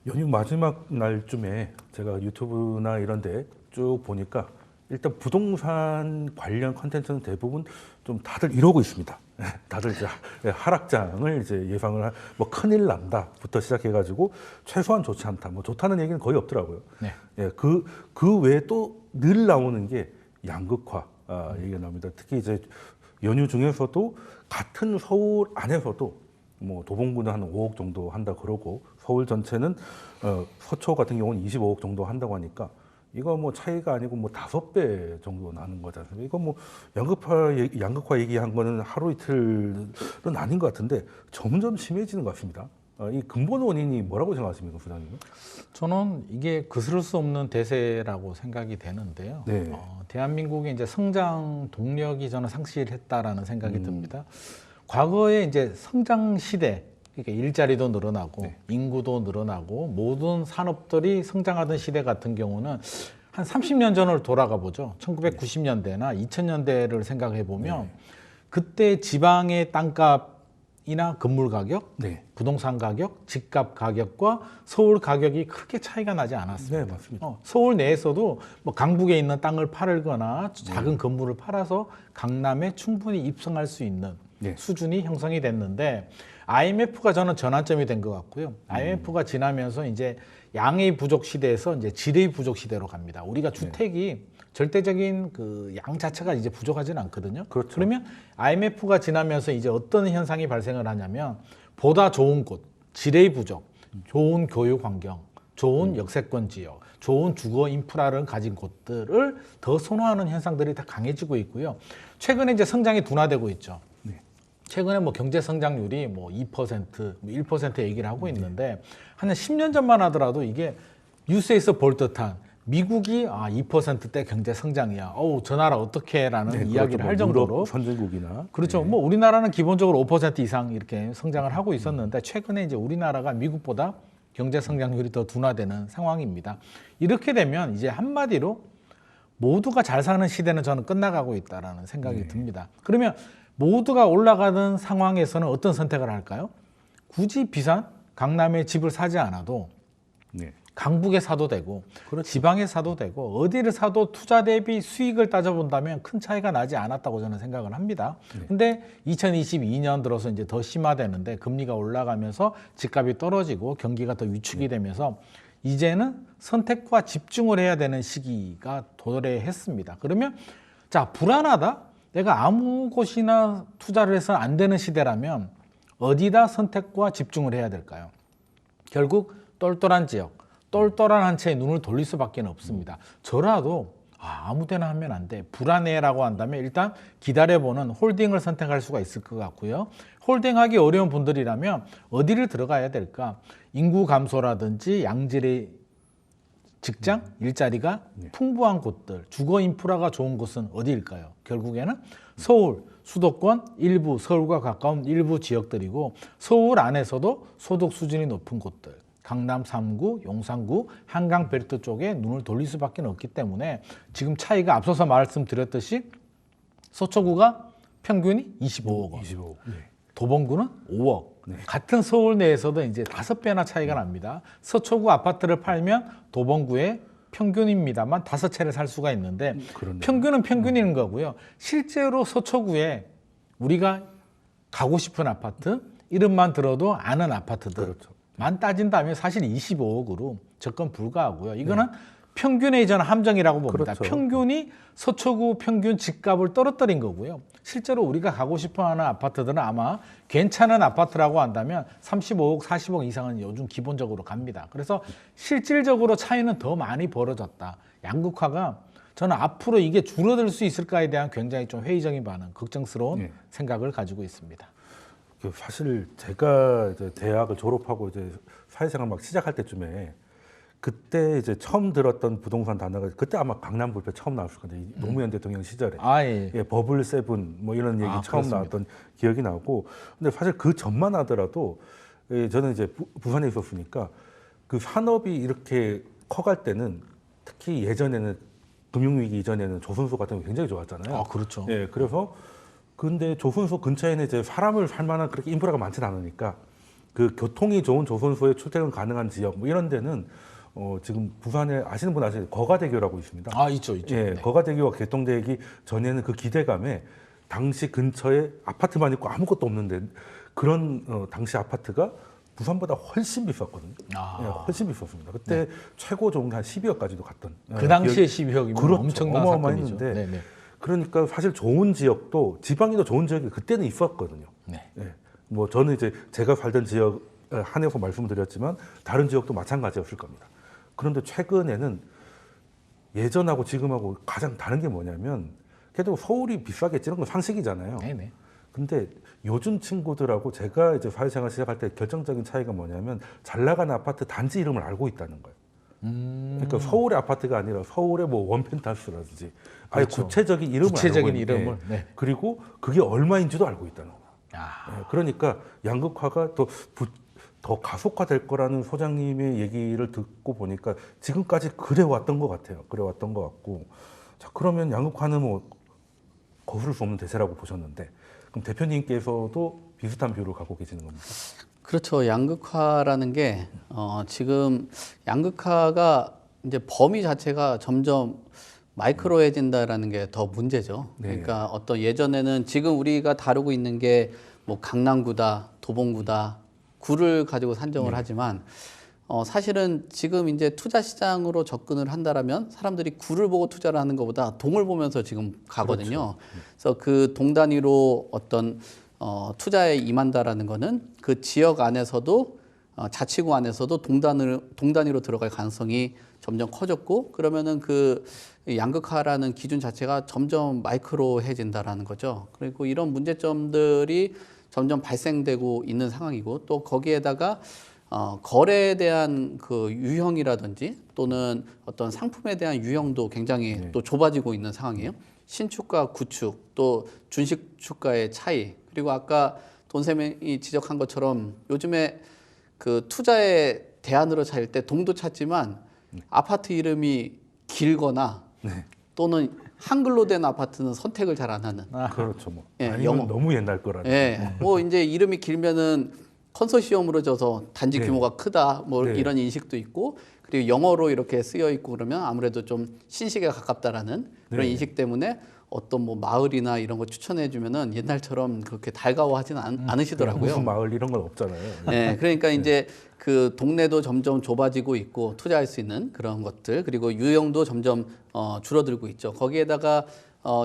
연휴 마지막 날쯤에 제가 유튜브나 이런 데 쭉 보니까 일단 부동산 관련 컨텐츠는 대부분 좀 다들 이러고 있습니다. 다들 이제 하락장을 이제 예상을 뭐 큰일 난다부터 시작해가지고 최소한 좋지 않다. 뭐 좋다는 얘기는 거의 없더라고요. 네. 예, 그 외에 또 늘 나오는 게 양극화 얘기가 나옵니다. 특히 이제 연휴 중에서도 같은 서울 안에서도 뭐 도봉구는 한 5억 정도 한다 그러고 서울 전체는 서초 같은 경우는 25억 정도 한다고 하니까 이거 뭐 차이가 아니고 뭐 5배 정도 나는 거지 않습니까? 이거 뭐 양극화 얘기한 거는 하루 이틀은 아닌 것 같은데 점점 심해지는 것 같습니다. 이 근본 원인이 뭐라고 생각하십니까, 부장님? 저는 이게 거스를 수 없는 대세라고 생각이 되는데요. 네. 대한민국의 이제 성장 동력이 저는 상실했다라는 생각이 듭니다. 과거에 이제 성장 시대, 그러니까 일자리도 늘어나고 네. 인구도 늘어나고 모든 산업들이 성장하던 시대 같은 경우는 한 30년 전을 돌아가 보죠. 1990년대나 2000년대를 생각해 보면 그때 지방의 땅값이나 건물 가격, 네. 부동산 가격, 집값 가격과 서울 가격이 크게 차이가 나지 않았습니다. 네, 맞습니다. 서울 내에서도 뭐 강북에 있는 땅을 팔거나 작은 건물을 팔아서 강남에 충분히 입성할 수 있는 네. 수준이 형성이 됐는데 IMF가 저는 전환점이 된 것 같고요. IMF가 지나면서 이제 양의 부족 시대에서 이제 질의 부족 시대로 갑니다. 우리가 주택이 절대적인 그 양 자체가 이제 부족하지는 않거든요. 그렇죠. 그러면 IMF가 지나면서 이제 어떤 현상이 발생을 하냐면 보다 좋은 곳, 질의 부족, 좋은 교육 환경, 좋은 역세권 지역, 좋은 주거 인프라를 가진 곳들을 더 선호하는 현상들이 다 강해지고 있고요. 최근에 이제 성장이 둔화되고 있죠. 최근에 뭐 경제 성장률이 뭐 2%, 1% 얘기를 하고 있는데 한 10년 전만 하더라도 이게 뉴스에서 볼 듯한 미국이 2%대 경제 성장이야. 어우, 저 나라 어떻게라는 이야기를 할 정도로 유럽 선진국이나 그렇죠. 뭐 우리나라는 기본적으로 5% 이상 이렇게 성장을 하고 있었는데 최근에 이제 우리나라가 미국보다 경제 성장률이 더 둔화되는 상황입니다. 이렇게 되면 이제 한마디로 모두가 잘 사는 시대는 저는 끝나가고 있다라는 생각이 듭니다. 그러면 모두가 올라가는 상황에서는 어떤 선택을 할까요? 굳이 비싼 강남에 집을 사지 않아도 네. 강북에 사도 되고 지방에 사도 되고 어디를 사도 투자 대비 수익을 따져본다면 큰 차이가 나지 않았다고 저는 생각을 합니다. 근데 2022년 들어서 이제 더 심화되는데 금리가 올라가면서 집값이 떨어지고 경기가 더 위축이 되면서 이제는 선택과 집중을 해야 되는 시기가 도래했습니다. 그러면 자, 불안하다? 내가 아무 곳이나 투자를 해서는 안 되는 시대라면 어디다 선택과 집중을 해야 될까요? 결국 똘똘한 지역, 똘똘한 한 채에 눈을 돌릴 수밖에 없습니다. 저라도 아무 데나 하면 안 돼. 불안해라고 한다면 일단 기다려보는 홀딩을 선택할 수가 있을 것 같고요. 홀딩하기 어려운 분들이라면 어디를 들어가야 될까? 인구 감소라든지 양질의 직장, 일자리가 풍부한 곳들, 주거 인프라가 좋은 곳은 어디일까요? 결국에는 서울, 수도권, 일부, 서울과 가까운 일부 지역들이고 서울 안에서도 소득 수준이 높은 곳들, 강남 3구, 용산구, 한강벨트 쪽에 눈을 돌릴 수밖에 없기 때문에 지금 차이가 앞서서 말씀드렸듯이 서초구가 평균이 25억 원, 25억. 네. 도봉구는 5억. 같은 서울 내에서도 이제 5배나 차이가 납니다. 서초구 아파트를 팔면 도봉구의 평균입니다만 5채를 살 수가 있는데 그렇네요. 평균은 평균인 거고요. 실제로 서초구에 우리가 가고 싶은 아파트, 이름만 들어도 아는 아파트들만 따진다면 사실 25억으로 접근 불가하고요. 이거는 평균의 저는 함정이라고 봅니다. 그렇죠. 평균이 서초구 평균 집값을 떨어뜨린 거고요. 실제로 우리가 가고 싶어하는 아파트들은 아마 괜찮은 아파트라고 한다면 35억, 40억 이상은 요즘 기본적으로 갑니다. 그래서 실질적으로 차이는 더 많이 벌어졌다. 양극화가 저는 앞으로 이게 줄어들 수 있을까에 대한 굉장히 좀 회의적인 반응, 걱정스러운 생각을 가지고 있습니다. 사실 제가 이제 대학을 졸업하고 이제 사회생활 막 시작할 때쯤에 그때 이제 처음 들었던 부동산 단어가 그때 아마 강남 불패 처음 나왔을 건데 노무현 대통령 시절에 버블 세븐 뭐 이런 얘기 처음 그렇습니다. 나왔던 기억이 나고 근데 사실 그 전만 하더라도 저는 이제 부산에 있었으니까 그 산업이 이렇게 커갈 때는 특히 예전에는 금융위기 이전에는 조선소 같은 게 굉장히 좋았잖아요. 그렇죠. 예, 그래서 근데 조선소 근처에는 이제 사람을 살 만한 그렇게 인프라가 많지는 않으니까 그 교통이 좋은 조선소에 출퇴근 가능한 지역 뭐 이런 데는 지금 부산에 아시는 분 아시죠? 거가대교라고 있습니다. 아, 있죠, 있죠. 예, 네. 거가대교가 개통되기 전에는 그 기대감에 당시 근처에 아파트만 있고 아무것도 없는데 그런 당시 아파트가 부산보다 훨씬 비쌌거든요. 아. 예, 훨씬 비쌌습니다. 그때 최고 좋은 게 한 12억까지도 갔던. 그 당시에 12억이면 그렇죠. 엄청난 어마어마했는데 사건이죠. 네네. 그러니까 사실 좋은 지역도 지방에도 좋은 지역이 그때는 있었거든요. 네. 예. 뭐 저는 이제 제가 살던 지역 한해서 말씀드렸지만 다른 지역도 마찬가지였을 겁니다. 그런데 최근에는 예전하고 지금하고 가장 다른 게 뭐냐면 그래도 서울이 비싸겠지는 건 상식이잖아요. 네네. 근데 요즘 친구들하고 제가 이제 사회생활 시작할 때 결정적인 차이가 뭐냐면 잘 나가는 아파트 단지 이름을 알고 있다는 거예요. 그러니까 서울의 아파트가 아니라 서울의 뭐 원펜트하우스라든지 아예 그렇죠. 구체적인 이름을 구체적인 알고 있는, 이름을. 네. 그리고 그게 얼마인지도 알고 있다는 거예요. 아. 예, 그러니까 양극화가 더 가속화될 거라는 소장님의 얘기를 듣고 보니까 지금까지 그래 왔던 것 같아요. 그래 왔던 것 같고, 자 그러면 양극화는 뭐 거스를 수 없는 대세라고 보셨는데, 그럼 대표님께서도 비슷한 뷰를 갖고 계시는 겁니까? 그렇죠. 양극화라는 게 지금 양극화가 이제 범위 자체가 점점 마이크로해진다라는 게 더 문제죠. 네. 그러니까 어떤 예전에는 지금 우리가 다루고 있는 게 뭐 강남구다, 도봉구다, 구를 가지고 산정을 하지만 사실은 지금 이제 투자 시장으로 접근을 한다라면 사람들이 구를 보고 투자를 하는 것보다 동을 보면서 지금 가거든요. 그래서 그 동 단위로 어떤 투자에 임한다라는 거는 그 지역 안에서도 자치구 안에서도 동 단위로 들어갈 가능성이 점점 커졌고 그러면은 그 양극화라는 기준 자체가 점점 마이크로해진다라는 거죠. 그리고 이런 문제점들이 점점 발생되고 있는 상황이고 또 거기에다가 거래에 대한 그 유형이라든지 또는 어떤 상품에 대한 유형도 굉장히 또 좁아지고 있는 상황이에요. 신축과 구축 또 준식축과의 차이 그리고 아까 돈쌤이 지적한 것처럼 요즘에 그 투자의 대안으로 찾을 때 동도 찾지만 아파트 이름이 길거나 또는 한글로 된 아파트는 선택을 잘 안 하는. 그렇죠. 뭐. 예, 아니면 영어. 너무 옛날 거라는. 예, 뭐 이제 이름이 길면은 컨소시엄으로 져서 단지 네. 규모가 크다 뭐 네. 이런 인식도 있고 그리고 영어로 이렇게 쓰여 있고 그러면 아무래도 좀 신식에 가깝다라는 그런 네. 인식 때문에 어떤 뭐 마을이나 이런 거 추천해 주면은 옛날처럼 그렇게 달가워하지는 않으시더라고요. 무슨 마을 이런 건 없잖아요. 네, 그러니까 이제 그 동네도 점점 좁아지고 있고 투자할 수 있는 그런 것들 그리고 유형도 점점 줄어들고 있죠. 거기에다가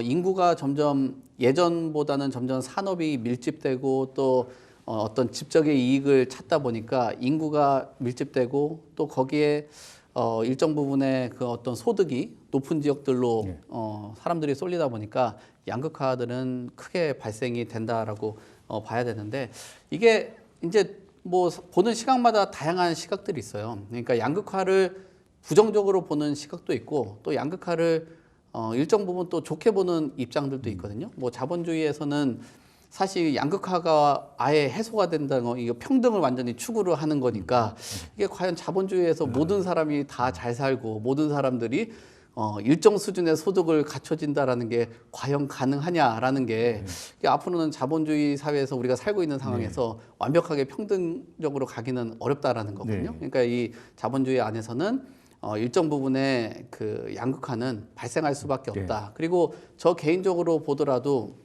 인구가 점점 예전보다는 점점 산업이 밀집되고 또 어떤 집적의 이익을 찾다 보니까 인구가 밀집되고 또 거기에 일정 부분의 그 어떤 소득이 높은 지역들로 사람들이 쏠리다 보니까 양극화들은 크게 발생이 된다라고 봐야 되는데 이게 이제 뭐 보는 시각마다 다양한 시각들이 있어요. 그러니까 양극화를 부정적으로 보는 시각도 있고 또 양극화를 일정 부분 또 좋게 보는 입장들도 있거든요. 뭐 자본주의에서는 사실 양극화가 아예 해소가 된다는 거, 이거 평등을 완전히 추구를 하는 거니까 이게 과연 자본주의에서 모든 사람이 다 잘 살고 모든 사람들이 일정 수준의 소득을 갖춰진다라는 게 과연 가능하냐라는 게 이게 앞으로는 자본주의 사회에서 우리가 살고 있는 상황에서 완벽하게 평등적으로 가기는 어렵다라는 거거든요. 그러니까 이 자본주의 안에서는 일정 부분의 그 양극화는 발생할 수밖에 없다. 그리고 저 개인적으로 보더라도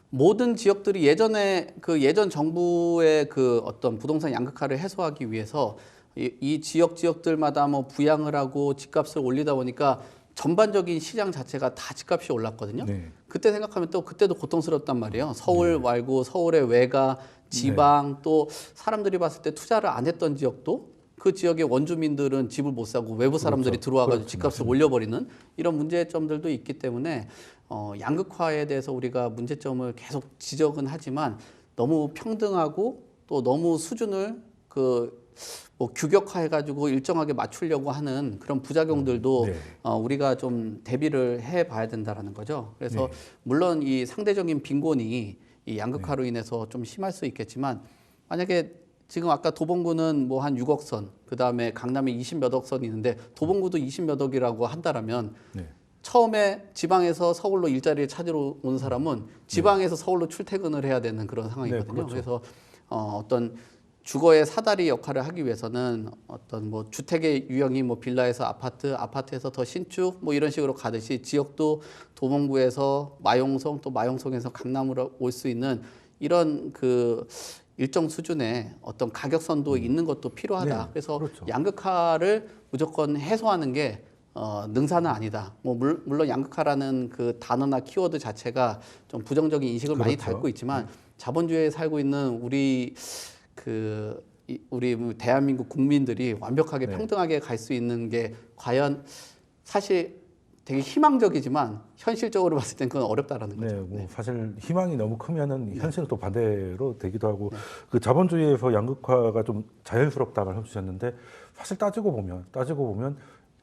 모든 지역들이 예전에 그 예전 정부의 그 어떤 부동산 양극화를 해소하기 위해서 이 지역들마다 뭐 부양을 하고 집값을 올리다 보니까 전반적인 시장 자체가 다 집값이 올랐거든요. 그때 생각하면 또 그때도 고통스럽단 말이에요. 서울 말고 서울의 외가, 지방 또 사람들이 봤을 때 투자를 안 했던 지역도 그 지역의 원주민들은 집을 못 사고 외부 사람들이 들어와가지고 집값을 올려버리는 이런 문제점들도 있기 때문에 양극화에 대해서 우리가 문제점을 계속 지적은 하지만 너무 평등하고 또 너무 수준을 뭐 규격화해가지고 일정하게 맞추려고 하는 그런 부작용들도 우리가 좀 대비를 해봐야 된다라는 거죠. 그래서 물론 이 상대적인 빈곤이 이 양극화로 인해서 좀 심할 수 있겠지만 만약에 지금 아까 도봉구는 뭐 한 6억 선, 그 다음에 강남에 20몇억 선이 있는데 도봉구도 20몇억이라고 한다라면 처음에 지방에서 서울로 일자리를 찾으러 온 사람은 지방에서 서울로 출퇴근을 해야 되는 그런 상황이거든요. 그렇죠. 그래서 어떤 주거의 사다리 역할을 하기 위해서는 어떤 뭐 주택의 유형이 뭐 빌라에서 아파트, 아파트에서 더 신축 뭐 이런 식으로 가듯이 지역도 도봉구에서 마용성 또 마용성에서 강남으로 올 수 있는 이런 그 일정 수준의 어떤 가격선도 있는 것도 필요하다. 네, 그래서 그렇죠. 양극화를 무조건 해소하는 게 능사는 아니다. 뭐 물론 양극화라는 그 단어나 키워드 자체가 좀 부정적인 인식을 많이 그렇죠. 닮고 있지만 자본주의에 살고 있는 우리 대한민국 국민들이 완벽하게 네. 평등하게 갈 수 있는 게 과연 사실 되게 희망적이지만 현실적으로 봤을 땐 그건 어렵다라는 거죠. 네, 뭐 사실 희망이 너무 크면은 현실은 또 반대로 되기도 하고 그 자본주의에서 양극화가 좀 자연스럽다 말씀주셨는데 사실 따지고 보면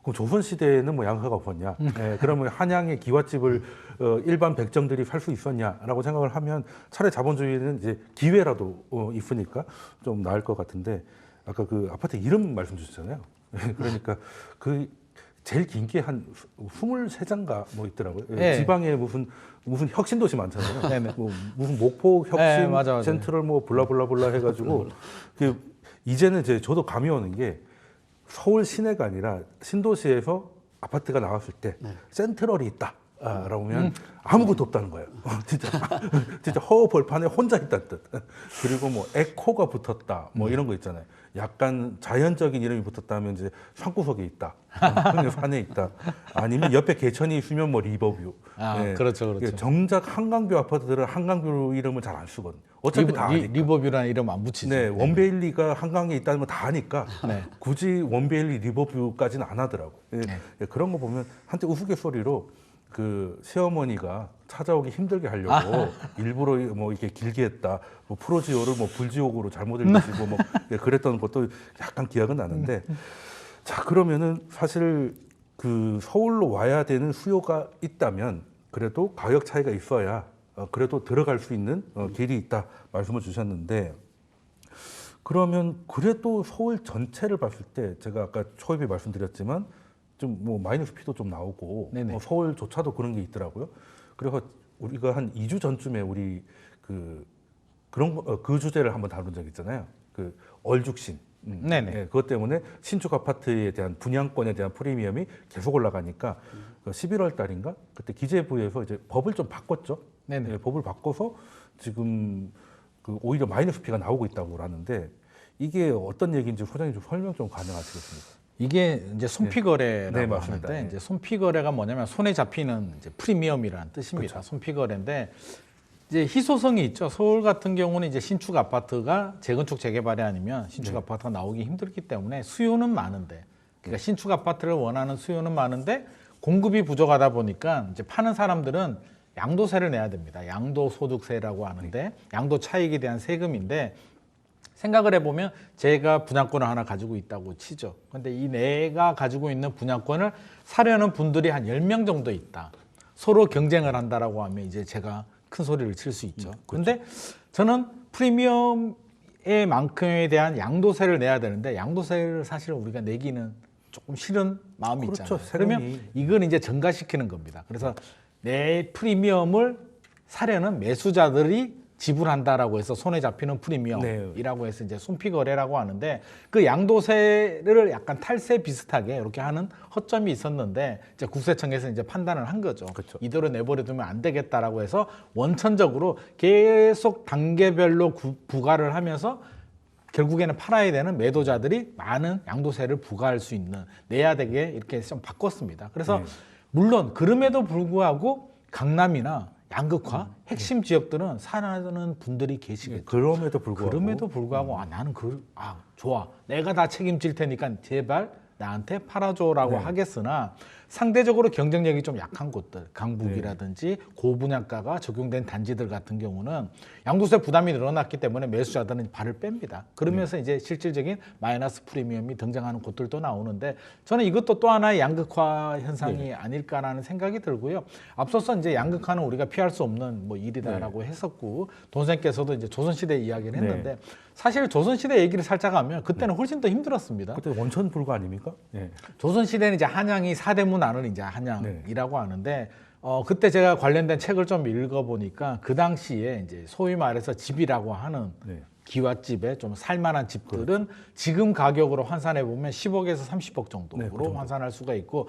그럼 조선 시대에는 뭐 양극화가 없었냐? 네, 그러면 한양의 기와집을 일반 백정들이 살 수 있었냐라고 생각을 하면 차라리 자본주의는 이제 기회라도 있으니까 좀 나을 것 같은데 아까 그 아파트 이름 말씀 주셨잖아요. 그러니까 그 제일 긴 게 한 23장가 뭐 있더라고요. 네. 지방에 무슨 혁신 도시 많잖아요. 네네. 뭐 무슨 목포 혁신 네, 맞아. 센트럴 뭐 블라블라블라 해가지고 그 이제는 이제 저도 감이 오는 게 서울 시내가 아니라 신도시에서 아파트가 나왔을 때 센트럴이 있다. 라고 하면 아무것도 없다는 거예요. 진짜 허벌판에 혼자 있다는 뜻. 그리고 뭐 에코가 붙었다. 뭐 이런 거 있잖아요. 약간 자연적인 이름이 붙었다면 이제 산구석에 있다. 산에 있다. 아니면 옆에 개천이 있으면 뭐 리버뷰. 그렇죠. 정작 한강뷰 아파트들은 한강뷰 이름을 잘 안 쓰거든요. 어차피 다 아니까. 리버뷰라는 이름 안 붙이죠. 네, 원베일리가 한강에 있다는 건 다 아니까 네. 굳이 원베일리 리버뷰까지는 안 하더라고. 그런 거 보면 한때 우스갯소리로 그 시어머니가 찾아오기 힘들게 하려고 일부러 뭐 이렇게 길게 했다. 뭐 프로지오를 뭐 불지옥으로 잘못 읽으시고 뭐 그랬던 것도 약간 기억은 나는데 자 그러면은 사실 그 서울로 와야 되는 수요가 있다면 그래도 가격 차이가 있어야 그래도 들어갈 수 있는 길이 있다 말씀을 주셨는데 그러면 그래도 서울 전체를 봤을 때 제가 아까 초입에 말씀드렸지만 좀 뭐 마이너스 피도 좀 나오고 서울조차도 그런 게 있더라고요. 그래서 우리가 한 2주 전쯤에 우리 그 주제를 한번 다룬 적 있잖아요. 그 얼죽신. 네, 그것 때문에 신축 아파트에 대한 분양권에 대한 프리미엄이 계속 올라가니까 11월 달인가 그때 기재부에서 이제 법을 좀 바꿨죠. 네, 법을 바꿔서 지금 그 오히려 마이너스 피가 나오고 있다고 하는데 이게 어떤 얘기인지 소장님 좀 설명 좀 가능하시겠습니까? 이게 이제 손피거래라고 네, 맞습니다. 하는데 네. 이제 손피거래가 뭐냐면 손에 잡히는 이제 프리미엄이라는 뜻입니다. 손피거래인데 이제 희소성이 있죠. 서울 같은 경우는 이제 신축 아파트가 재건축 재개발이 아니면 신축 아파트가 나오기 힘들기 때문에 수요는 많은데 그러니까 신축 아파트를 원하는 수요는 많은데 공급이 부족하다 보니까 이제 파는 사람들은 양도세를 내야 됩니다. 양도소득세라고 하는데 양도 차익에 대한 세금인데 생각을 해보면 제가 분양권을 하나 가지고 있다고 치죠. 근데 이 내가 가지고 있는 분양권을 사려는 분들이 한 10명 정도 있다. 서로 경쟁을 한다라고 하면 이제 제가 큰 소리를 칠 수 있죠. 근데 저는 프리미엄의 만큼에 대한 양도세를 내야 되는데 양도세를 사실 우리가 내기는 조금 싫은 마음이 그렇죠. 있잖아요. 그러면 이건 이제 증가시키는 겁니다. 그래서 내 프리미엄을 사려는 매수자들이 지불한다라고 해서 손에 잡히는 프리미엄이라고 해서 이제 손피거래라고 하는데 그 양도세를 약간 탈세 비슷하게 이렇게 하는 허점이 있었는데 이제 국세청에서 이제 판단을 한 거죠. 그렇죠. 이대로 내버려두면 안 되겠다라고 해서 원천적으로 계속 단계별로 부과를 하면서 결국에는 팔아야 되는 매도자들이 많은 양도세를 부과할 수 있는 내야 되게 이렇게 좀 바꿨습니다. 그래서 물론 그럼에도 불구하고 강남이나 양극화 핵심 지역들은 사는 분들이 계시겠죠. 그럼에도 불구하고 나는 좋아. 내가 다 책임질 테니까 제발 나한테 팔아줘라고 하겠으나 상대적으로 경쟁력이 좀 약한 곳들, 강북이라든지 고분양가가 적용된 단지들 같은 경우는 양도세 부담이 늘어났기 때문에 매수자들은 발을 뺍니다. 그러면서 이제 실질적인 마이너스 프리미엄이 등장하는 곳들도 나오는데 저는 이것도 또 하나의 양극화 현상이 아닐까라는 생각이 들고요. 앞서서 이제 양극화는 우리가 피할 수 없는 뭐 일이다라고 했었고 돈생께서도 이제 조선시대 이야기를 했는데 사실 조선시대 얘기를 살짝 하면 그때는 훨씬 더 힘들었습니다. 그때 원천 불가 아닙니까? 조선시대는 이제 한양이 사대문 안을 이제 한양이라고 하는데 그때 제가 관련된 책을 좀 읽어보니까 그 당시에 이제 소위 말해서 집이라고 하는 기와집에 좀 살만한 집들은 지금 가격으로 환산해 보면 10억에서 30억 정도로 네, 그 정도. 환산할 수가 있고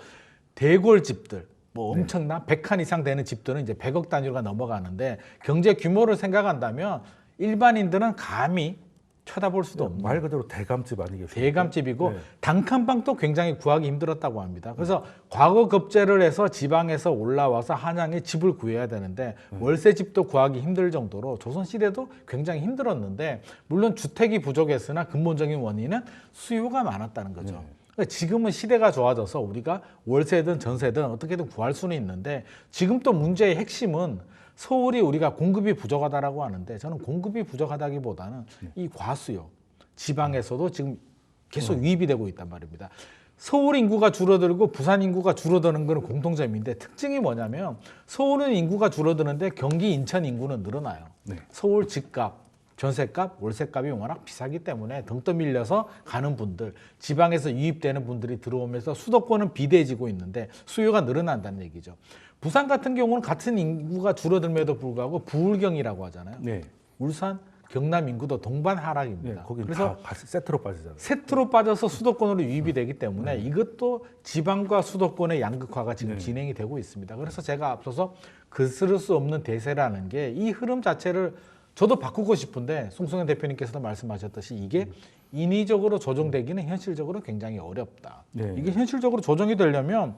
대골 집들 뭐 엄청난 100칸 이상 되는 집들은 이제 100억 단위가 넘어가는데 경제 규모를 생각한다면 일반인들은 감히 쳐다볼 수도 없는 말 그대로 대감집 아니겠습니까? 대감집이고 네. 단칸방도 굉장히 구하기 힘들었다고 합니다. 그래서 과거 급제를 해서 지방에서 올라와서 한양에 집을 구해야 되는데 월세 집도 구하기 힘들 정도로 조선시대도 굉장히 힘들었는데 물론 주택이 부족했으나 근본적인 원인은 수요가 많았다는 거죠. 그러니까 지금은 시대가 좋아져서 우리가 월세든 전세든 어떻게든 구할 수는 있는데 지금 또 문제의 핵심은 서울이 우리가 공급이 부족하다라고 하는데 저는 공급이 부족하다기보다는 이 과수요. 지방에서도 지금 계속 유입이 되고 있단 말입니다. 서울 인구가 줄어들고 부산 인구가 줄어드는 것은 공통점인데 특징이 뭐냐면 서울은 인구가 줄어드는데 경기 인천 인구는 늘어나요. 네. 서울 집값, 전세값, 월세값이 워낙 비싸기 때문에 등 떠밀려서 가는 분들, 지방에서 유입되는 분들이 들어오면서 수도권은 비대해지고 있는데 수요가 늘어난다는 얘기죠. 부산 같은 경우는 같은 인구가 줄어들면에도 불구하고 부울경이라고 하잖아요. 네. 울산, 경남 인구도 동반 하락입니다. 네, 거기는 그래서 다 세트로 빠지잖아요. 세트로 빠져서 수도권으로 유입이 되기 때문에 이것도 지방과 수도권의 양극화가 지금 진행이 되고 있습니다. 그래서 제가 앞서서 그스를 수 없는 대세라는 게 이 흐름 자체를 저도 바꾸고 싶은데 송승현 대표님께서도 말씀하셨듯이 이게 인위적으로 조정되기는 현실적으로 굉장히 어렵다. 네. 이게 현실적으로 조정이 되려면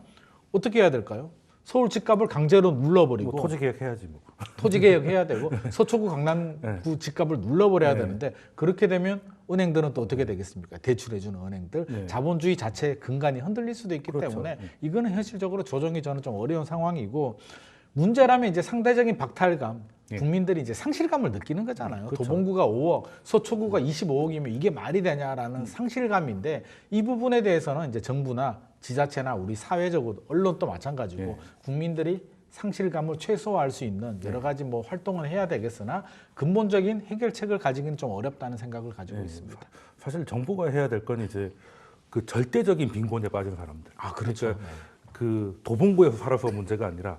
어떻게 해야 될까요? 서울 집값을 강제로 눌러버리고 뭐 토지 개혁해야지 뭐. 토지 개혁해야 되고 서초구 강남구 집값을 눌러버려야 되는데 그렇게 되면 은행들은 또 어떻게 되겠습니까? 대출해주는 은행들 자본주의 자체의 근간이 흔들릴 수도 있기 그렇죠. 때문에 이거는 현실적으로 조정이 저는 좀 어려운 상황이고 문제라면 이제 상대적인 박탈감 국민들이 이제 상실감을 느끼는 거잖아요. 그렇죠. 도봉구가 5억, 서초구가 25억이면 이게 말이 되냐라는 상실감인데 이 부분에 대해서는 이제 정부나 지자체나 우리 사회적으로 언론도 마찬가지고 국민들이 상실감을 최소화할 수 있는 여러 가지 뭐 활동을 해야 되겠으나 근본적인 해결책을 가지기는 좀 어렵다는 생각을 가지고 있습니다. 사실 정부가 해야 될 건 이제 그 절대적인 빈곤에 빠진 사람들. 아, 그렇죠. 그러니까 그 도봉구에서 살아서 문제가 아니라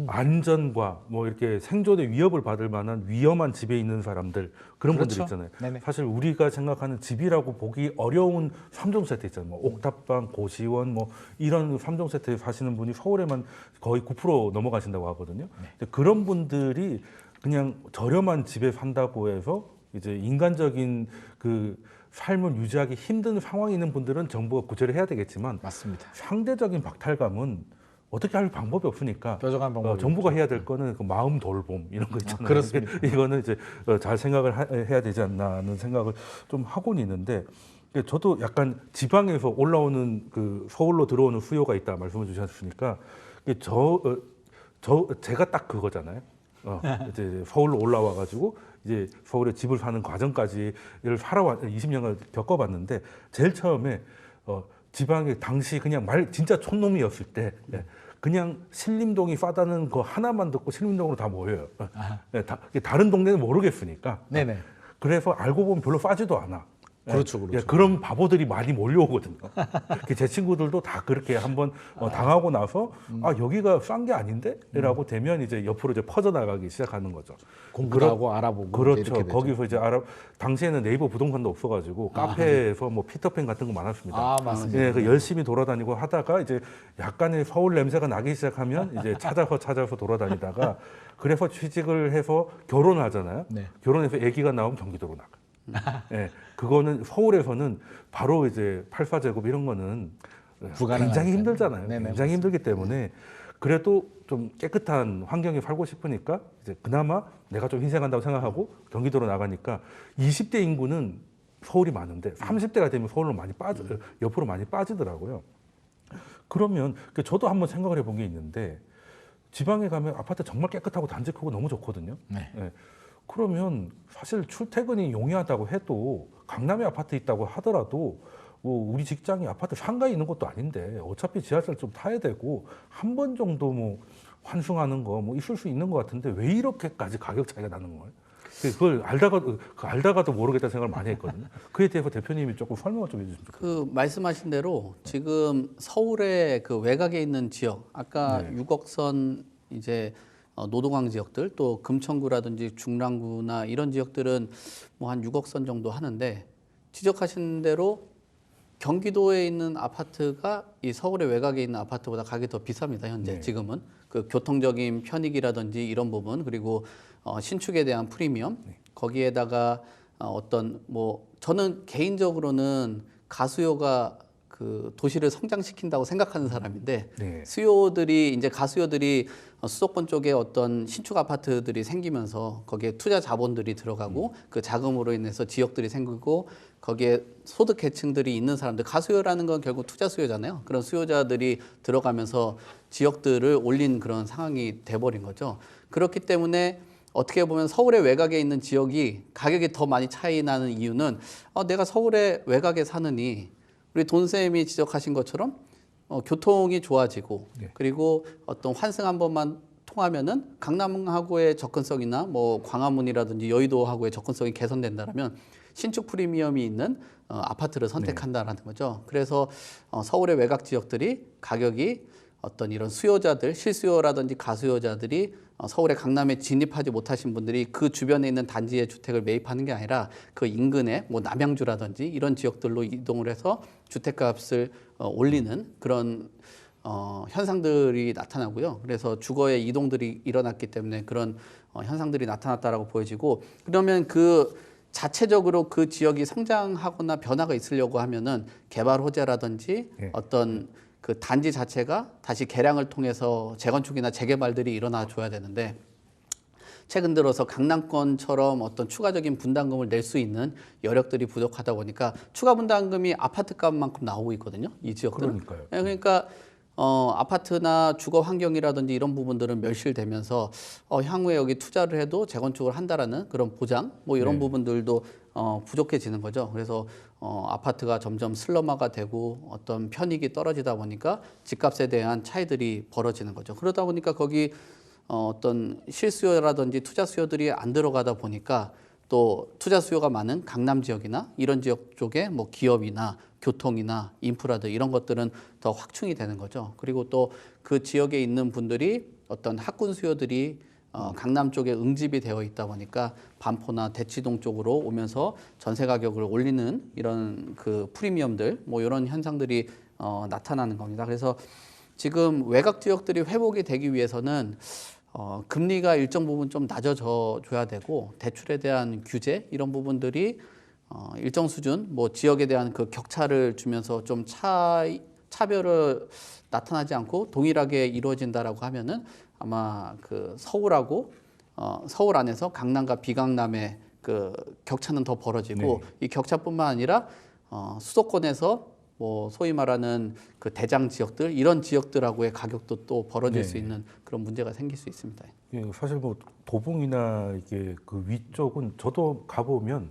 안전과 뭐 이렇게 생존의 위협을 받을 만한 위험한 집에 있는 사람들 그런 분들 그렇죠. 있잖아요. 네네. 사실 우리가 생각하는 집이라고 보기 어려운 3종 세트 있잖아요. 뭐 옥탑방, 고시원 뭐 이런 3종 세트에 사시는 분이 서울에만 거의 9% 넘어가신다고 하거든요. 근데 그런 분들이 그냥 저렴한 집에 산다고 해서 이제 인간적인 그 삶을 유지하기 힘든 상황에 있는 분들은 정부가 구제를 해야 되겠지만 맞습니다. 상대적인 박탈감은 어떻게 할 방법이 없으니까 뾰족한 방법이 정부가 해야 될 거는 그 마음 돌봄 이런 거 있잖아요. 그렇습니다. 이거는 이제 잘 생각을 해야 되지 않나 하는 생각을 좀 하고는 있는데 저도 약간 지방에서 올라오는 그 서울로 들어오는 수요가 있다 말씀을 주셨으니까 제가 딱 그거잖아요. 이제 서울로 올라와 가지고 이제 서울에 집을 사는 과정까지를 20년을 겪어봤는데 제일 처음에 지방에 당시 그냥 진짜 촌놈이었을 때 그냥 신림동이 싸다는 거 하나만 듣고 신림동으로 다 모여요. 다른 동네는 모르겠으니까. 네네. 그래서 알고 보면 별로 싸지도 않아. 그렇죠. 그런 바보들이 많이 몰려오거든요. 제 친구들도 다 그렇게 한번 당하고 나서 여기가 싼 게 아닌데라고 되면 이제 옆으로 이제 퍼져나가기 시작하는 거죠. 공부도 하고 알아보고 그렇죠. 이렇게 되죠. 거기서 이제 당시에는 네이버 부동산도 없어가지고 카페에서 뭐 피터팬 같은 거 많았습니다. 아, 맞습니다. 예, 그 열심히 돌아다니고 하다가 이제 약간의 서울 냄새가 나기 시작하면 이제 찾아서 돌아다니다가 그래서 취직을 해서 결혼을 하잖아요. 네. 결혼해서 아기가 나오면 경기도로 나가. 예, 그거는 서울에서는 바로 이제 8사제곱 이런 거는 굉장히 힘들잖아요. 네네, 굉장히 힘들기 때문에 그래도 좀 깨끗한 환경에 살고 싶으니까 이제 그나마 내가 좀 희생한다고 생각하고 경기도로 나가니까 20대 인구는 서울이 많은데 30대가 되면 서울로 옆으로 많이 빠지더라고요. 그러면 저도 한번 생각을 해본 게 있는데 지방에 가면 아파트 정말 깨끗하고 단지 크고 너무 좋거든요. 네. 예. 그러면 사실 출퇴근이 용이하다고 해도 강남에 아파트 있다고 하더라도 뭐 우리 직장이 아파트 상가에 있는 것도 아닌데 어차피 지하철 좀 타야 되고 한 번 정도 뭐 환승하는 거 뭐 있을 수 있는 것 같은데 왜 이렇게까지 가격 차이가 나는 거예요? 그걸 알다가도 모르겠다는 생각을 많이 했거든요. 그에 대해서 대표님이 조금 설명을 좀 해주시면 좋겠어요. 그 말씀하신 대로 지금 서울의 그 외곽에 있는 지역 아까 6억선 이제 노동항 지역들 또 금천구라든지 중랑구나 이런 지역들은 뭐 한 6억 선 정도 하는데 지적하신 대로 경기도에 있는 아파트가 이 서울의 외곽에 있는 아파트보다 가격이 더 비쌉니다. 현재 지금은 그 교통적인 편익이라든지 이런 부분 그리고 신축에 대한 프리미엄 거기에다가 어떤 뭐 저는 개인적으로는 가수요가 그 도시를 성장시킨다고 생각하는 사람인데 네. 수요들이 이제 가수요들이 수도권 쪽에 어떤 신축 아파트들이 생기면서 거기에 투자 자본들이 들어가고 그 자금으로 인해서 지역들이 생기고 거기에 소득 계층들이 있는 사람들 가수요라는 건 결국 투자 수요잖아요. 그런 수요자들이 들어가면서 지역들을 올린 그런 상황이 돼버린 거죠. 그렇기 때문에 어떻게 보면 서울의 외곽에 있는 지역이 가격이 더 많이 차이 나는 이유는 내가 서울의 외곽에 사느니 우리 돈쌤이 지적하신 것처럼 교통이 좋아지고 그리고 어떤 환승 한 번만 통하면은 강남하고의 접근성이나 뭐 광화문이라든지 여의도하고의 접근성이 개선된다라면 신축 프리미엄이 있는 아파트를 선택한다라는 거죠. 그래서 서울의 외곽 지역들이 가격이 어떤 이런 수요자들, 실수요라든지 가수요자들이 서울의 강남에 진입하지 못하신 분들이 그 주변에 있는 단지의 주택을 매입하는 게 아니라 그 인근에 뭐 남양주라든지 이런 지역들로 이동을 해서 주택값을 올리는 그런 현상들이 나타나고요. 그래서 주거의 이동들이 일어났기 때문에 그런 현상들이 나타났다라고 보여지고 그러면 그 자체적으로 그 지역이 성장하거나 변화가 있으려고 하면은 개발 호재라든지 어떤 그 단지 자체가 다시 개량을 통해서 재건축이나 재개발들이 일어나 줘야 되는데 최근 들어서 강남권처럼 어떤 추가적인 분담금을 낼 수 있는 여력들이 부족하다 보니까 추가 분담금이 아파트 값만큼 나오고 있거든요. 이 지역들은. 그러니까요. 그러니까 아파트나 주거 환경이라든지 이런 부분들은 멸실되면서 향후에 여기 투자를 해도 재건축을 한다라는 그런 보장 뭐 이런 부분들도 부족해지는 거죠. 그래서 아파트가 점점 슬럼화가 되고 어떤 편익이 떨어지다 보니까 집값에 대한 차이들이 벌어지는 거죠. 그러다 보니까 거기 어떤 실수요라든지 투자 수요들이 안 들어가다 보니까 또 투자 수요가 많은 강남 지역이나 이런 지역 쪽에 뭐 기업이나 교통이나 인프라들 이런 것들은 더 확충이 되는 거죠. 그리고 또 그 지역에 있는 분들이 어떤 학군 수요들이 강남 쪽에 응집이 되어 있다 보니까 반포나 대치동 쪽으로 오면서 전세 가격을 올리는 이런 그 프리미엄들 뭐 이런 현상들이 나타나는 겁니다. 그래서 지금 외곽 지역들이 회복이 되기 위해서는 금리가 일정 부분 좀 낮아져 줘야 되고 대출에 대한 규제 이런 부분들이 일정 수준 뭐 지역에 대한 그 격차를 주면서 좀 차별을 나타나지 않고 동일하게 이루어진다라고 하면은 아마 그 서울하고 서울 안에서 강남과 비강남의 그 격차는 더 벌어지고 이 격차뿐만 아니라 수도권에서 뭐 소위 말하는 그 대장 지역들 이런 지역들하고의 가격도 또 벌어질 수 있는 그런 문제가 생길 수 있습니다. 예, 사실 뭐 도봉이나 이게 그 위쪽은 저도 가보면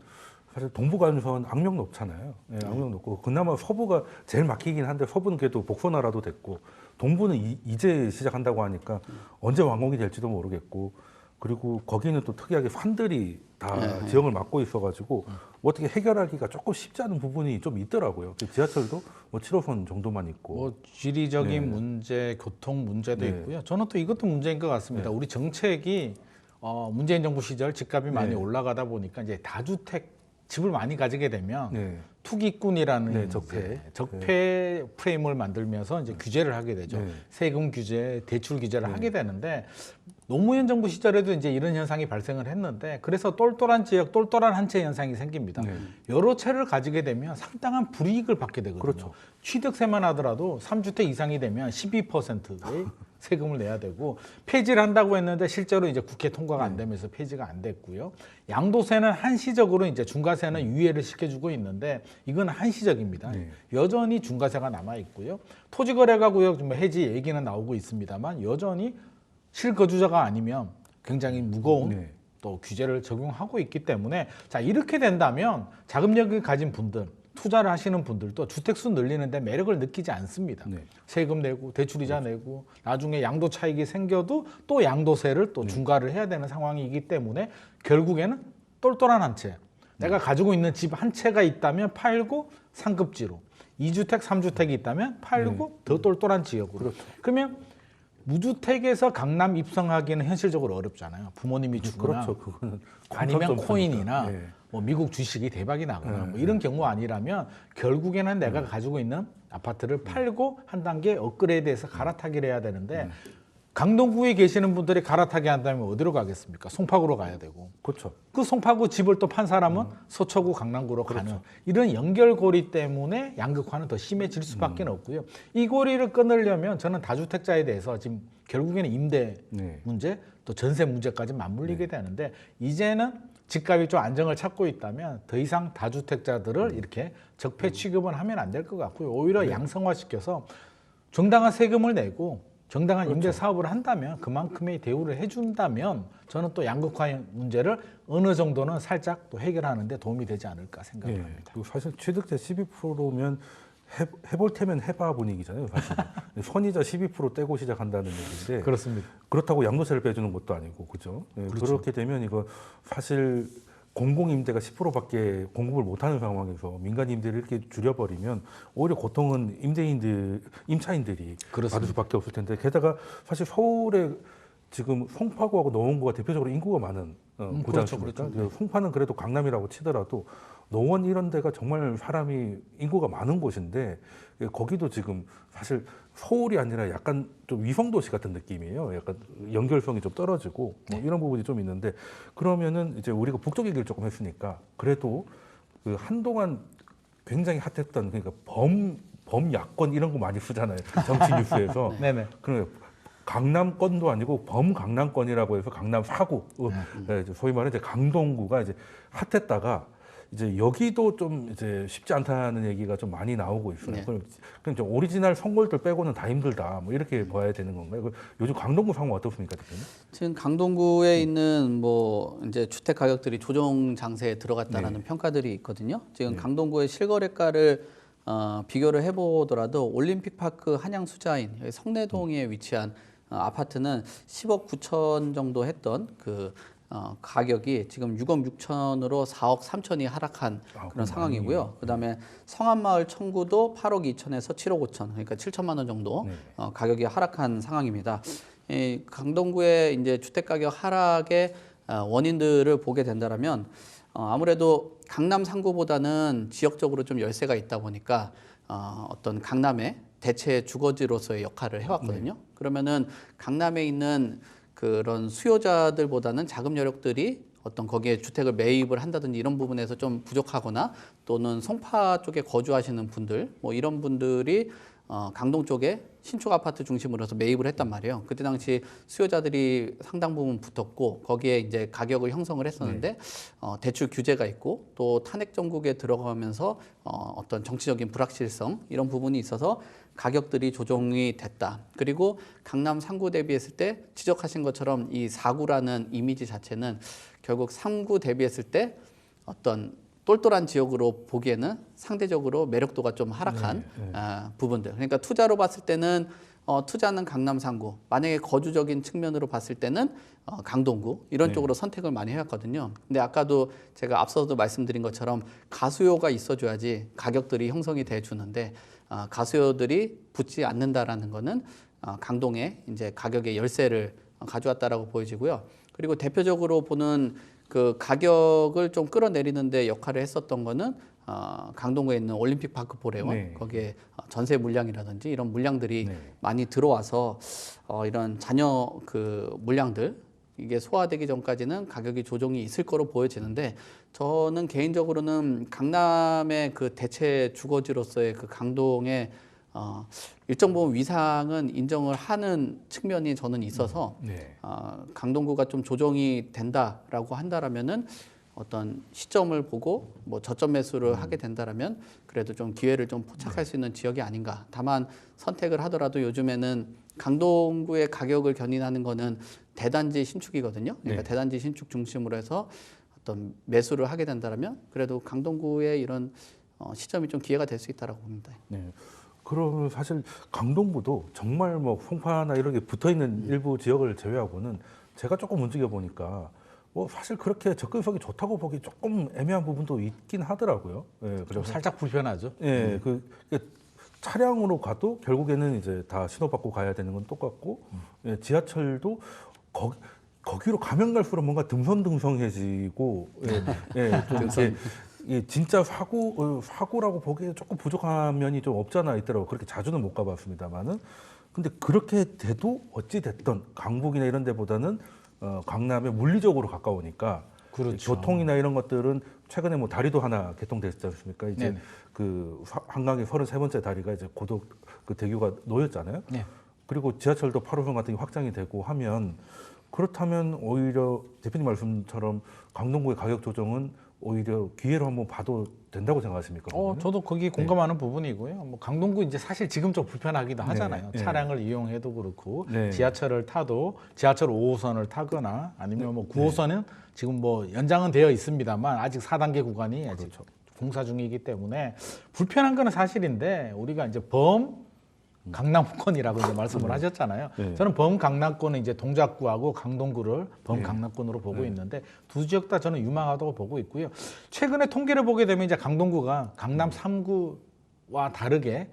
사실 동부간선 악명 높잖아요. 예, 악명 높고 그나마 서부가 제일 막히긴 한데 서부는 그래도 복선화라도 됐고 동부는 이제 시작한다고 하니까 언제 완공이 될지도 모르겠고 그리고 거기는 또 특이하게 산들이 다 지형을 맡고 있어가지고 어떻게 해결하기가 조금 쉽지 않은 부분이 좀 있더라고요. 지하철도 뭐 7호선 정도만 있고. 뭐 지리적인 문제, 교통 문제도 있고요. 저는 또 이것도 문제인 것 같습니다. 우리 정책이 문재인 정부 시절 집값이 많이 올라가다 보니까 이제 다주택 집을 많이 가지게 되면 투기꾼이라는 적폐 프레임을 만들면서 이제 규제를 하게 되죠. 세금 규제, 대출 규제를 하게 되는데 노무현 정부 시절에도 이제 이런 현상이 발생을 했는데 그래서 똘똘한 지역, 똘똘한 한 채 현상이 생깁니다. 여러 채를 가지게 되면 상당한 불이익을 받게 되거든요. 그렇죠. 취득세만 하더라도 3주택 이상이 되면 12%의 세금을 내야 되고 폐지를 한다고 했는데 실제로 이제 국회 통과가 안 되면서 폐지가 안 됐고요. 양도세는 한시적으로 이제 중과세는 유예를 시켜주고 있는데 이건 한시적입니다. 여전히 중과세가 남아 있고요. 토지거래가구역 해지 얘기는 나오고 있습니다만 여전히 실거주자가 아니면 굉장히 무거운 또 규제를 적용하고 있기 때문에 자 이렇게 된다면 자금력을 가진 분들 투자를 하시는 분들도 주택수 늘리는데 매력을 느끼지 않습니다. 세금 내고 대출이자 내고 나중에 양도 차익이 생겨도 또 양도세를 또 중과를 해야 되는 상황이기 때문에 결국에는 똘똘한 한 채. 내가 가지고 있는 집 한 채가 있다면 팔고 상급지로 2주택, 3주택이 있다면 팔고 더 똘똘한 지역으로. 그러면 무주택에서 강남 입성하기는 현실적으로 어렵잖아요. 부모님이 주거나 그렇죠. 그거는 아니면 컴퓨터 코인이나 점수니까. 예. 뭐 미국 주식이 대박이 나거나 뭐 이런 경우 아니라면 결국에는 내가 가지고 있는 아파트를 팔고 한 단계 업그레이드해서 갈아타기를 해야 되는데 강동구에 계시는 분들이 갈아타기 한다면 어디로 가겠습니까? 송파구로 가야 되고 그렇죠. 그 송파구 집을 또 판 사람은 서초구 강남구로 가는 이런 연결고리 때문에 양극화는 더 심해질 수밖에 없고요. 이 고리를 끊으려면 저는 다주택자에 대해서 지금 결국에는 임대 네. 문제 또 전세 문제까지 맞물리게 되는데 이제는 집값이 좀 안정을 찾고 있다면 더 이상 다주택자들을 이렇게 적폐 취급은 하면 안 될 것 같고요. 오히려 양성화시켜서 정당한 세금을 내고 정당한 임대 사업을 한다면 그만큼의 대우를 해준다면 저는 또 양극화 문제를 어느 정도는 살짝 또 해결하는 데 도움이 되지 않을까 생각을 예. 합니다. 그리고 사실 취득세 12%면 해볼 테면 해봐 분위기잖아요. 사실 선이자 12% 떼고 시작한다는 얘기인데 그렇습니다. 그렇다고 양도세를 빼주는 것도 아니고 그죠? 예, 그렇게 되면 이거 사실 공공임대가 10%밖에 공급을 못하는 상황에서 민간임대를 이렇게 줄여버리면 오히려 고통은 임차인들이 그렇습니다. 받을 수밖에 없을 텐데 게다가 사실 서울에 지금 송파구하고 노원구가 대표적으로 인구가 많은 구지 그렇죠, 않습니까? 그렇죠. 송파는 그래도 강남이라고 치더라도 노원 이런 데가 정말 사람이 인구가 많은 곳인데 거기도 지금 사실 서울이 아니라 약간 좀 위성도시 같은 느낌이에요. 약간 연결성이 좀 떨어지고 뭐 이런 부분이 좀 있는데 그러면은 이제 우리가 북쪽 얘기를 조금 했으니까 그래도 그 한동안 굉장히 핫했던 그러니까 범야권 이런 거 많이 쓰잖아요. 정치 뉴스에서. 네네. 그러니까 강남권도 아니고 범강남권이라고 해서 강남 4구, 소위 말해 이제 강동구가 이제 핫했다가 이제 여기도 좀 이제 쉽지 않다는 얘기가 좀 많이 나오고 있어요. 네. 그럼 좀 오리지널 선골들 빼고는 다 힘들다. 뭐 이렇게 봐야 되는 건가요? 요즘 강동구 상황 어떻습니까, 대표님? 지금 강동구에 있는 뭐 이제 주택 가격들이 조정 장세에 들어갔다라는 평가들이 있거든요. 지금 강동구의 실거래가를 비교를 해보더라도 올림픽파크 한양수자인 여기 성내동에 위치한 아파트는 10억 9천 정도 했던 그 가격이 지금 6억 6천으로 4억 3천이 하락한 그런 상황이고요. 그다음에 성안마을 청구도 8억 2천에서 7억 5천, 그러니까 7천만 원 정도 가격이 하락한 상황입니다. 이 강동구의 이제 주택 가격 하락의 원인들을 보게 된다라면 아무래도 강남 상구보다는 지역적으로 좀 열세가 있다 보니까 어떤 강남의 대체 주거지로서의 역할을 해왔거든요. 그러면은 강남에 있는 그런 수요자들보다는 자금 여력들이 어떤 거기에 주택을 매입을 한다든지 이런 부분에서 좀 부족하거나 또는 송파 쪽에 거주하시는 분들 뭐 이런 분들이 강동 쪽에 신축 아파트 중심으로 해서 매입을 했단 말이에요. 그때 당시 수요자들이 상당 부분 붙었고 거기에 이제 가격을 형성을 했었는데 대출 규제가 있고 또 탄핵 정국에 들어가면서 어떤 정치적인 불확실성 이런 부분이 있어서 가격들이 조정이 됐다. 그리고 강남 3구 대비했을 때 지적하신 것처럼 이 4구라는 이미지 자체는 결국 3구 대비했을 때 어떤 똘똘한 지역으로 보기에는 상대적으로 매력도가 좀 하락한 부분들. 그러니까 투자로 봤을 때는 투자는 강남 3구, 만약에 거주적인 측면으로 봤을 때는 강동구 이런 쪽으로 선택을 많이 해왔거든요. 근데 아까도 제가 앞서도 말씀드린 것처럼 가수요가 있어줘야지 가격들이 형성이 돼 주는데 가수요들이 붙지 않는다라는 거는 강동에 이제 가격의 열세를 가져왔다라고 보여지고요. 그리고 대표적으로 보는 그 가격을 좀 끌어내리는데 역할을 했었던 거는 강동구에 있는 올림픽 파크 보레원 거기에 전세 물량이라든지 이런 물량들이 많이 들어와서 이런 잔여 그 물량들 이게 소화되기 전까지는 가격이 조정이 있을 거로 보여지는데 저는 개인적으로는 강남의 그 대체 주거지로서의 그 강동의 일정 부분 위상은 인정을 하는 측면이 저는 있어서 강동구가 좀 조정이 된다라고 한다라면은 어떤 시점을 보고 뭐 저점 매수를 하게 된다라면 그래도 좀 기회를 좀 포착할 수 있는 지역이 아닌가. 다만 선택을 하더라도 요즘에는 강동구의 가격을 견인하는 거는 대단지 신축이거든요. 그러니까 대단지 신축 중심으로 해서 어떤 매수를 하게 된다라면 그래도 강동구의 이런 시점이 좀 기회가 될 수 있다라고 봅니다. 네. 그러면 사실 강동구도 정말 뭐 송파나 이런 게 붙어 있는 일부 지역을 제외하고는 제가 조금 움직여 보니까 뭐 사실 그렇게 접근성이 좋다고 보기 조금 애매한 부분도 있긴 하더라고요. 예, 좀 그래서 살짝 불편하죠. 예, 차량으로 가도 결국에는 이제 다 신호받고 가야 되는 건 똑같고 예, 지하철도 거기로 가면 갈수록 뭔가 듬성듬성해지고 좀 이렇게 진짜 사고라고 보기에 조금 부족한 면이 좀 없잖아 있더라고. 그렇게 자주는 못 가봤습니다만은. 근데 그렇게 돼도 어찌 됐던 강북이나 이런 데보다는 강남에 물리적으로 가까우니까 그렇죠. 교통이나 이런 것들은 최근에 뭐 다리도 하나 개통됐지 않습니까? 이제 네네. 그 한강의 33번째 다리가 이제 고덕 그 대교가 놓였잖아요. 네. 그리고 지하철도 8호선 같은 게 확장이 되고 하면 그렇다면 오히려 대표님 말씀처럼 강동구의 가격 조정은 오히려 기회로 한번 봐도 된다고 생각하십니까? 그러면은? 저도 거기 공감하는 부분이고요. 뭐 강동구 이제 사실 지금 좀 불편하기도 하잖아요. 네. 차량을 이용해도 그렇고 네. 지하철을 타도 지하철 5호선을 타거나 아니면 뭐 9호선은 지금 뭐 연장은 되어 있습니다만 아직 4단계 구간이 아직 그렇죠. 공사 중이기 때문에 불편한 거는 사실인데 우리가 이제 강남권이라고 이제 말씀을 하셨잖아요. 네. 저는 범강남권은 이제 동작구하고 강동구를 범강남권으로 보고 있는데 두 지역 다 저는 유망하다고 보고 있고요. 최근에 통계를 보게 되면 이제 강동구가 강남 3구와 다르게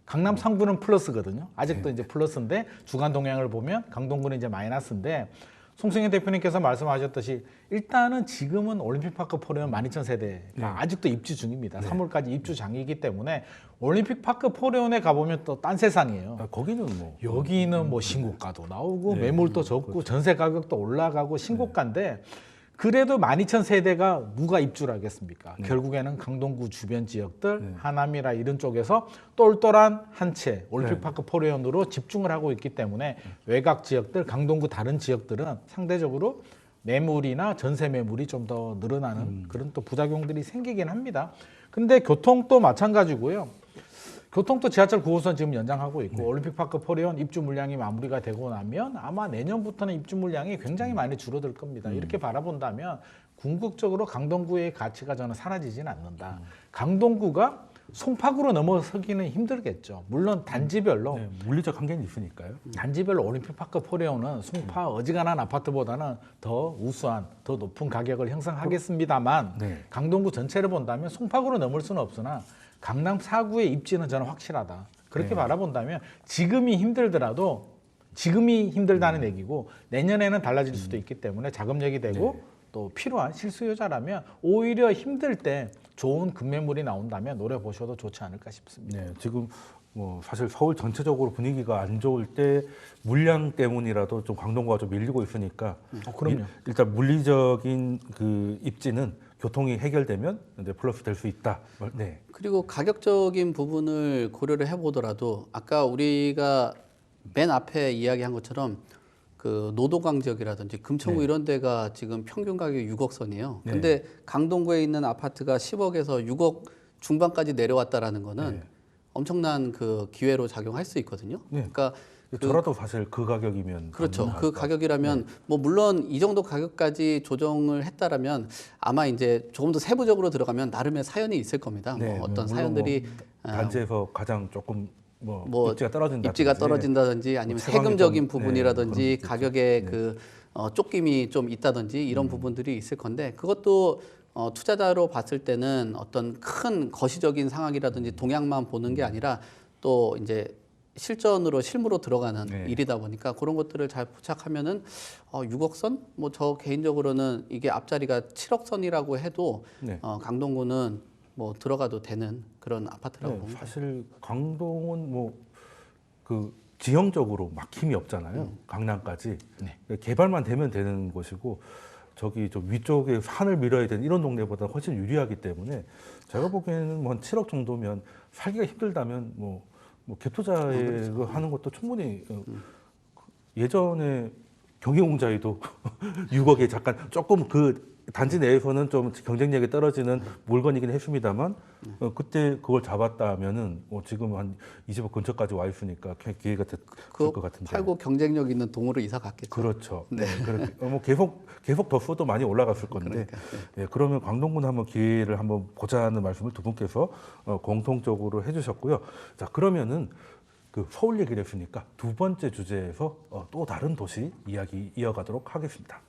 강남 3구는 플러스거든요. 아직도 이제 플러스인데 주간 동향을 보면 강동구는 이제 마이너스인데 송승현 대표님께서 말씀하셨듯이 일단은 지금은 올림픽파크 포레온 12,000세대가 아직도 입주 중입니다. 3월까지 입주 장이기 때문에 올림픽파크 포레온에 가보면 또 딴 세상이에요. 거기는 뭐 여기는 뭐 신고가도 나오고 매물도 적고 전세 가격도 올라가고 신고가인데 그래도 12,000세대가 누가 입주를 하겠습니까? 결국에는 강동구 주변 지역들, 하남이라 이런 쪽에서 똘똘한 한 채 올림픽파크 포레온으로 집중을 하고 있기 때문에 외곽 지역들, 강동구 다른 지역들은 상대적으로 매물이나 전세 매물이 좀 더 늘어나는 그런 또 부작용들이 생기긴 합니다. 근데 교통도 마찬가지고요. 교통도 지하철 9호선 지금 연장하고 있고 올림픽파크 포레온 입주 물량이 마무리가 되고 나면 아마 내년부터는 입주 물량이 굉장히 많이 줄어들 겁니다. 이렇게 바라본다면 궁극적으로 강동구의 가치가 저는 사라지지는 않는다. 강동구가 송파구로 넘어서기는 힘들겠죠. 물론 단지별로 물리적 한계는 있으니까요. 단지별로 올림픽파크 포레온은 송파 어지간한 아파트보다는 더 우수한, 더 높은 가격을 형성하겠습니다만 강동구 전체를 본다면 송파구로 넘을 수는 없으나 강남 4구의 입지는 저는 확실하다. 그렇게 바라본다면 지금이 힘들더라도 지금이 힘들다는 얘기고 내년에는 달라질 수도 있기 때문에 자금력이 되고 또 필요한 실수요자라면 오히려 힘들 때 좋은 급매물이 나온다면 노려보셔도 좋지 않을까 싶습니다. 네, 지금 뭐 사실 서울 전체적으로 분위기가 안 좋을 때 물량 때문이라도 좀 강동구가 좀 밀리고 있으니까 그럼요. 일단 물리적인 그 입지는 교통이 해결되면 이제 플러스 될 수 있다. 네. 그리고 가격적인 부분을 고려를 해보더라도 아까 우리가 맨 앞에 이야기한 것처럼 그 노도강 지역이라든지 금천구 이런 데가 지금 평균 가격이 6억 선이에요. 근데 강동구에 있는 아파트가 10억에서 6억 중반까지 내려왔다라는 거는 엄청난 그 기회로 작용할 수 있거든요. 그러니까 저라도 사실 그 가격이면 그렇죠. 그 가격이라면 뭐 물론 이 정도 가격까지 조정을 했다라면 아마 이제 조금 더 세부적으로 들어가면 나름의 사연이 있을 겁니다. 뭐 어떤 사연들이 단지에서 가장 조금 뭐 입지가 입지가 떨어진다든지 아니면 세금적인 부분이라든지 가격에 그 쫓김이 좀 있다든지 이런 부분들이 있을 건데 그것도 투자자로 봤을 때는 어떤 큰 거시적인 상황이라든지 동향만 보는 게 아니라 또 이제 실무로 들어가는 일이다 보니까 그런 것들을 잘 포착하면은 6억 선? 뭐 저 개인적으로는 이게 앞자리가 7억 선이라고 해도 강동구는 뭐 들어가도 되는 그런 아파트라고 봅니다. 사실 강동은 뭐 그 지형적으로 막힘이 없잖아요. 강남까지 개발만 되면 되는 곳이고 저기 저 위쪽에 산을 밀어야 되는 이런 동네보다 훨씬 유리하기 때문에 제가 보기에는 뭐 한 7억 정도면 살기가 힘들다면 뭐 갭 투자에 하는 것도 충분히 예전에 경희공자에도 6억에 잠깐 조금 그 단지 내에서는 좀 경쟁력이 떨어지는 물건이긴 했습니다만 그때 그걸 잡았다면은 지금 한 20억 근처까지 와 있으니까 기회가 될 것 같은데. 팔고 경쟁력 있는 동으로 이사 갔겠죠. 그렇죠. 네. 그렇게 뭐 계속 더 써도 많이 올라갔을 건데. 그러면 강동구는 한번 기회를 한번 보자는 말씀을 두 분께서 공통적으로 해주셨고요. 자, 그러면은 그 서울 얘기를 했으니까 두 번째 주제에서 또 다른 도시 이야기 이어가도록 하겠습니다.